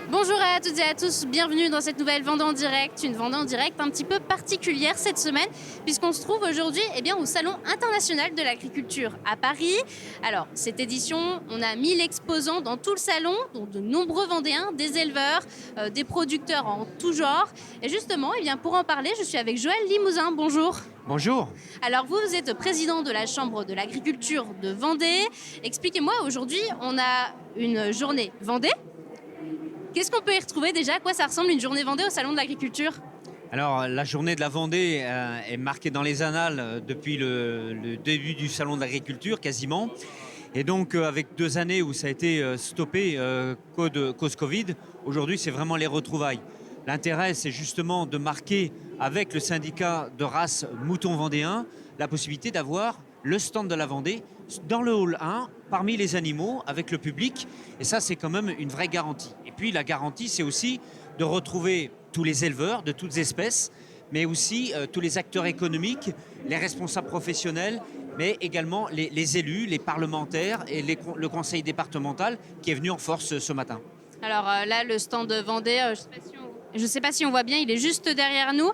Bonjour à toutes et à tous, bienvenue dans cette nouvelle Vendée en direct, une Vendée en direct un petit peu particulière cette semaine puisqu'on se trouve aujourd'hui au Salon international de l'agriculture à Paris. Alors cette édition, on a 1000 exposants dans tout le salon, dont de nombreux Vendéens, des éleveurs, des producteurs en tout genre. Et justement, pour en parler, je suis avec Joël Limousin, bonjour. Bonjour. Alors vous êtes président de la Chambre de l'agriculture de Vendée. Expliquez-moi, aujourd'hui on a une journée Vendée. Qu'est-ce qu'on peut y retrouver déjà? À quoi ça ressemble une journée Vendée au Salon de l'Agriculture? Alors, la journée de la Vendée est marquée dans les annales depuis le début du Salon de l'Agriculture, quasiment. Et donc, avec 2 années où ça a été stoppé cause Covid, aujourd'hui, c'est vraiment les retrouvailles. L'intérêt, c'est justement de marquer avec le syndicat de race Mouton Vendéen la possibilité d'avoir le stand de la Vendée dans le hall 1, parmi les animaux, avec le public. Et ça, c'est quand même une vraie garantie. Et puis, la garantie, c'est aussi de retrouver tous les éleveurs de toutes espèces, mais aussi tous les acteurs économiques, les responsables professionnels, mais également les élus, les parlementaires et le conseil départemental qui est venu en force ce matin. Alors là, le stand de Vendée, je ne sais pas si on voit bien, il est juste derrière nous.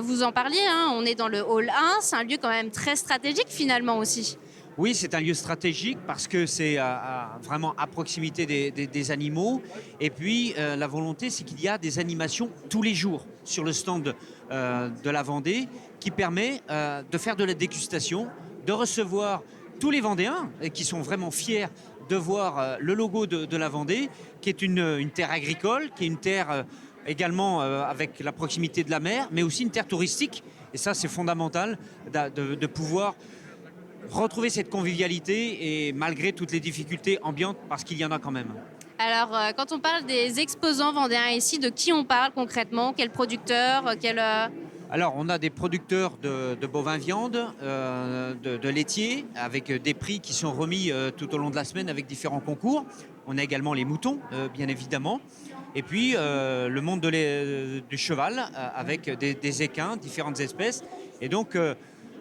Vous en parliez, hein, on est dans le hall 1, c'est un lieu quand même très stratégique finalement aussi. Oui, c'est un lieu stratégique parce que c'est vraiment à proximité des animaux. Et puis, la volonté, c'est qu'il y a des animations tous les jours sur le stand de la Vendée qui permet de faire de la dégustation, de recevoir tous les Vendéens qui sont vraiment fiers de voir le logo de la Vendée, qui est une terre agricole, qui est une terre également avec la proximité de la mer, mais aussi une terre touristique. Et ça, c'est fondamental de pouvoir retrouver cette convivialité et malgré toutes les difficultés ambiantes, parce qu'il y en a quand même. Alors quand on parle des exposants vendéens ici, de qui on parle concrètement? Quels producteurs? Alors, on a des producteurs de bovins viande, de laitiers, avec des prix qui sont remis tout au long de la semaine avec différents concours. On a également les moutons, bien évidemment. Et puis, le monde du cheval, avec des équins, différentes espèces. Et donc,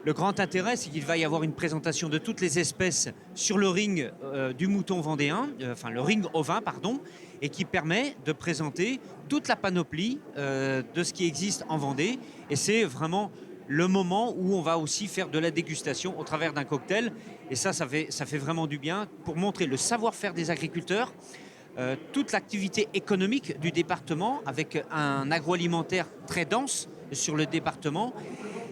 le grand intérêt, c'est qu'il va y avoir une présentation de toutes les espèces sur le ring du mouton vendéen, enfin le ring ovin, pardon, et qui permet de présenter toute la panoplie de ce qui existe en Vendée. Et c'est vraiment le moment où on va aussi faire de la dégustation au travers d'un cocktail. Et ça fait vraiment du bien pour montrer le savoir-faire des agriculteurs, toute l'activité économique du département avec un agroalimentaire très dense sur le département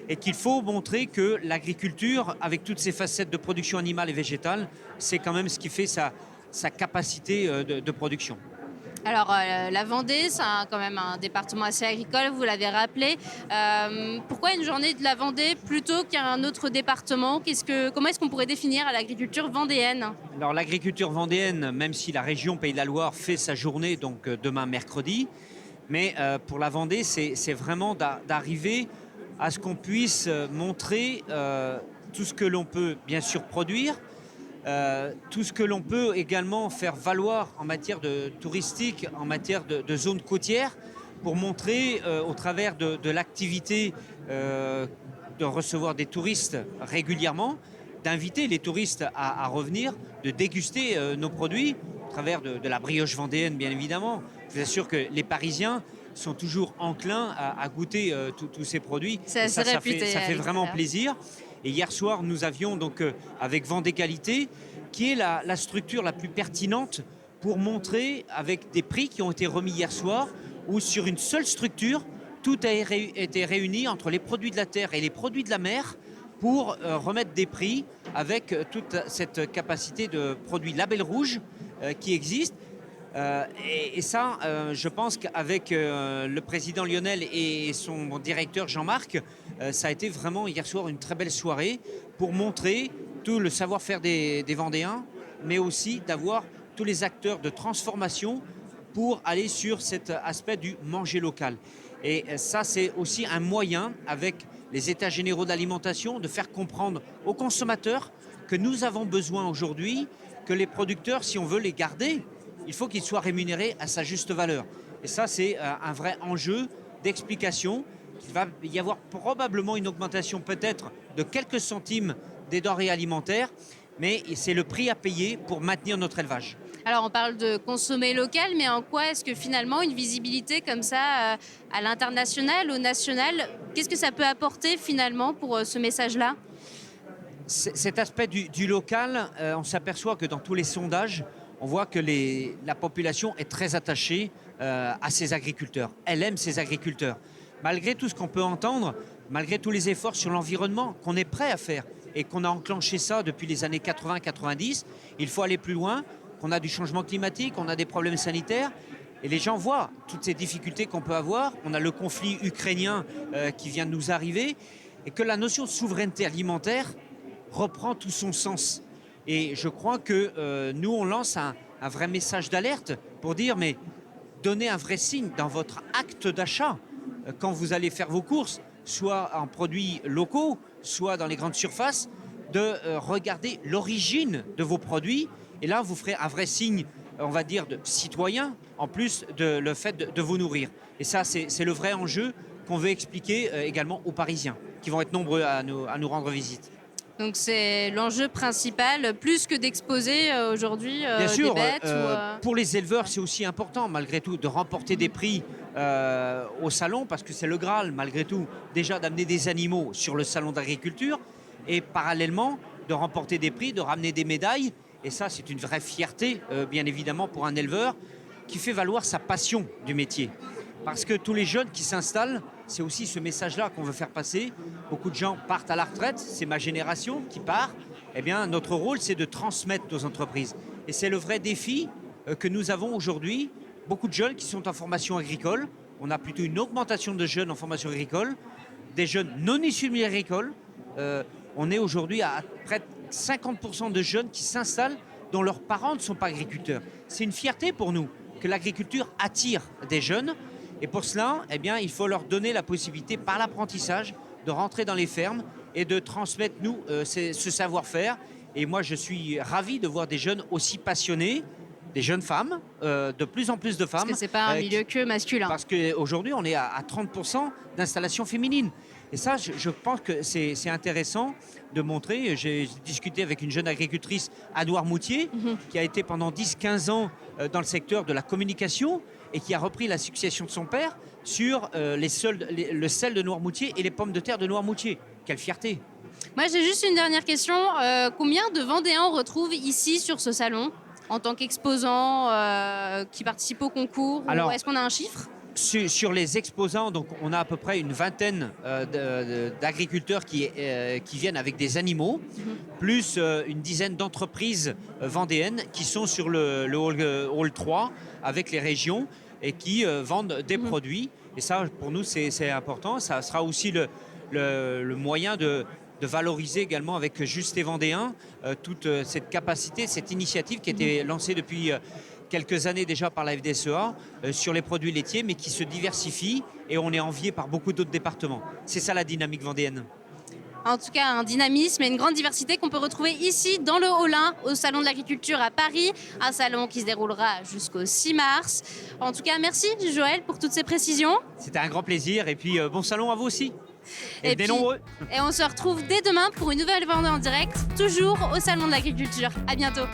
et qu'il faut montrer que l'agriculture, avec toutes ses facettes de production animale et végétale, c'est quand même ce qui fait sa capacité de production. Alors la Vendée, c'est quand même un département assez agricole, vous l'avez rappelé. Pourquoi une journée de la Vendée plutôt qu'un autre département? Comment est-ce qu'on pourrait définir l'agriculture vendéenne? Alors l'agriculture vendéenne, même si la région Pays de la Loire fait sa journée, donc demain mercredi, mais pour la Vendée, c'est vraiment d'arriver à ce qu'on puisse montrer tout ce que l'on peut bien sûr produire, tout ce que l'on peut également faire valoir en matière de touristique, en matière de zones côtières, pour montrer au travers de l'activité de recevoir des touristes régulièrement, d'inviter les touristes à revenir, de déguster nos produits, au travers de la brioche vendéenne bien évidemment. Je vous assure que les Parisiens sont toujours enclins à goûter tous ces produits. C'est assez réputé, Ça fait vraiment plaisir. Et hier soir, nous avions donc avec Vendée Qualité, qui est la structure la plus pertinente pour montrer, avec des prix qui ont été remis hier soir, où sur une seule structure, tout a été réuni entre les produits de la terre et les produits de la mer pour remettre des prix avec toute cette capacité de produits label rouge qui existe. Et ça, je pense qu'avec le président Lionel et son directeur Jean-Marc, ça a été vraiment hier soir une très belle soirée pour montrer tout le savoir-faire des Vendéens, mais aussi d'avoir tous les acteurs de transformation pour aller sur cet aspect du manger local. Et ça, c'est aussi un moyen, avec les états généraux de l'alimentation, de faire comprendre aux consommateurs que nous avons besoin aujourd'hui que les producteurs, si on veut les garder, il faut qu'ils soient rémunérés à sa juste valeur. Et ça, c'est un vrai enjeu d'explication. Il va y avoir probablement une augmentation peut-être de quelques centimes des denrées alimentaires, mais c'est le prix à payer pour maintenir notre élevage. Alors on parle de consommer local, mais en quoi est-ce que finalement une visibilité comme ça à l'international, au national, qu'est-ce que ça peut apporter finalement pour ce message-là? Cet aspect du local, on s'aperçoit que dans tous les sondages, on voit que la population est très attachée à ses agriculteurs. Elle aime ses agriculteurs. Malgré tout ce qu'on peut entendre, malgré tous les efforts sur l'environnement qu'on est prêt à faire et qu'on a enclenché ça depuis les années 80-90, il faut aller plus loin, qu'on a du changement climatique, on a des problèmes sanitaires. Et les gens voient toutes ces difficultés qu'on peut avoir. On a le conflit ukrainien qui vient de nous arriver et que la notion de souveraineté alimentaire reprend tout son sens. Et je crois que nous, on lance un vrai message d'alerte pour dire, mais donnez un vrai signe dans votre acte d'achat quand vous allez faire vos courses, soit en produits locaux, soit dans les grandes surfaces, de regarder l'origine de vos produits. Et là, vous ferez un vrai signe, on va dire, de citoyen, en plus de le fait de vous nourrir. Et ça, c'est le vrai enjeu qu'on veut expliquer également aux Parisiens, qui vont être nombreux à nous rendre visite. Donc c'est l'enjeu principal, plus que d'exposer aujourd'hui Bien sûr, des bêtes pour les éleveurs, c'est aussi important, malgré tout, de remporter des prix au salon, parce que c'est le Graal, malgré tout, déjà d'amener des animaux sur le salon d'agriculture, et parallèlement, de remporter des prix, de ramener des médailles. Et ça, c'est une vraie fierté, bien évidemment, pour un éleveur qui fait valoir sa passion du métier. Parce que tous les jeunes qui s'installent, c'est aussi ce message-là qu'on veut faire passer. Beaucoup de gens partent à la retraite, c'est ma génération qui part. Eh bien, notre rôle, c'est de transmettre nos entreprises. Et c'est le vrai défi que nous avons aujourd'hui. Beaucoup de jeunes qui sont en formation agricole. On a plutôt une augmentation de jeunes en formation agricole, des jeunes non issus du milieu agricole. On est aujourd'hui à près de 50% de jeunes qui s'installent dont leurs parents ne sont pas agriculteurs. C'est une fierté pour nous que l'agriculture attire des jeunes. Et pour cela, eh bien, il faut leur donner la possibilité, par l'apprentissage, de rentrer dans les fermes et de transmettre, nous, ce savoir-faire. Et moi, je suis ravi de voir des jeunes aussi passionnés, des jeunes femmes, de plus en plus de femmes. Parce que ce n'est pas un milieu que masculin. Parce qu'aujourd'hui, on est à 30% d'installation féminine. Et ça, je pense que c'est intéressant de montrer. J'ai discuté avec une jeune agricultrice à Noirmoutier, qui a été pendant 10-15 ans dans le secteur de la communication et qui a repris la succession de son père sur le sel de Noirmoutier et les pommes de terre de Noirmoutier. Quelle fierté! Moi, j'ai juste une dernière question. Combien de Vendéens on retrouve ici sur ce salon en tant qu'exposants qui participent au concours? Alors, est-ce qu'on a un chiffre? Sur les exposants, donc on a à peu près une vingtaine d'agriculteurs qui viennent avec des animaux, plus une dizaine d'entreprises vendéennes qui sont sur le hall 3 avec les régions et qui vendent des produits. Et ça, pour nous, c'est important. Ça sera aussi le moyen de valoriser également avec Juste et Vendéens toute cette capacité, cette initiative qui a été lancée depuis quelques années déjà par la FDSEA sur les produits laitiers, mais qui se diversifie et on est envié par beaucoup d'autres départements. C'est ça la dynamique vendéenne. En tout cas, un dynamisme et une grande diversité qu'on peut retrouver ici dans le Hall 1 au Salon de l'Agriculture à Paris, un salon qui se déroulera jusqu'au 6 mars. En tout cas, merci Joël pour toutes ces précisions. C'était un grand plaisir et puis bon salon à vous aussi. Et venez nombreux. Et on se retrouve dès demain pour une nouvelle Vendée en direct, toujours au Salon de l'Agriculture. À bientôt.